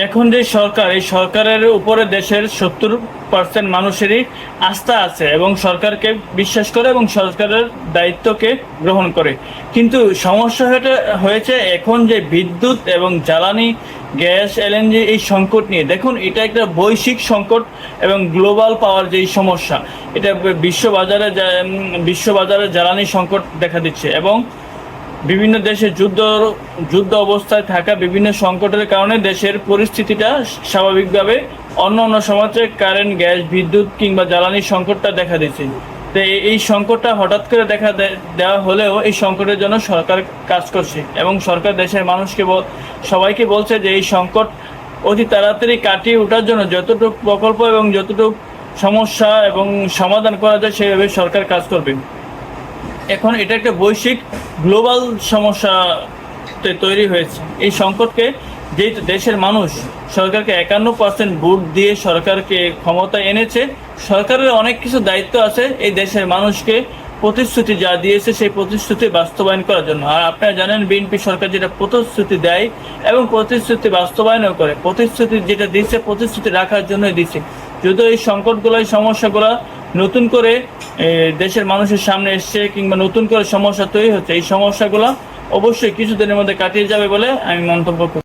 এখন যে সরকার, এই সরকারের উপরে দেশের 70% মানুষেরই আস্থা আছে এবং সরকারকে বিশ্বাস করে এবং সরকারের দায়িত্বকে গ্রহণ করে। কিন্তু সমস্যা হয়েছে এখন যে বিদ্যুৎ এবং জ্বালানি গ্যাস, এলএনজি এই সংকট নিয়ে। দেখুন, এটা একটা বৈশ্বিক সংকট এবং গ্লোবাল পাওয়ার যেই সমস্যা, এটা বিশ্ববাজারে জ্বালানি সংকট দেখা দিচ্ছে এবং বিভিন্ন দেশে যুদ্ধ অবস্থায় থাকা বিভিন্ন সংকটের কারণে দেশের পরিস্থিতিটা স্বাভাবিকভাবে অন্য সমাজে কারেন্ট, গ্যাস, বিদ্যুৎ কিংবা জ্বালানি সংকটটা দেখা দিচ্ছে। তো এই সংকটটা হঠাৎ করে দেওয়া হলেও এই সংকটের জন্য সরকার কাজ করছে এবং সরকার দেশের মানুষকে সবাইকে বলছে যে এই সংকট অতি তাড়াতাড়ি কাটিয়ে ওঠার জন্য যতটুকু প্রকল্প এবং যতটুকু সমস্যা এবং সমাধান করা যায় সেভাবে সরকার কাজ করবে। এখন এটা একটা বৈশ্বিক গ্লোবাল সমস্যা তৈরি হয়েছে। এই সংকটকে যেই দেশের মানুষ সরকারকে 51% ভোট দিয়ে সরকারকে ক্ষমতায় এনেছে, সরকারের অনেক কিছু দায়িত্ব আছে এই দেশের মানুষকে প্রতিশ্রুতি যা দিয়েছে সেই প্রতিশ্রুতি বাস্তবায়ন করার জন্য। আর আপনারা জানেন, বিএনপি সরকার যেটা প্রতিশ্রুতি দেয় এবং প্রতিশ্রুতি বাস্তবায়নও করে, প্রতিশ্রুতি যেটা দিচ্ছে প্রতিশ্রুতি রাখার জন্যই দিচ্ছে। যদিও এই সংকটগুলো, এই সমস্যাগুলো নতুন করে দেশের মানুষের সামনে এসছে কিংবা নতুন করে সমস্যা তৈরি হচ্ছে, এই সমস্যাগুলো অবশ্যই কিছুদিনের মধ্যে কাটিয়ে যাবে বলে আমি মন্তব্য করি।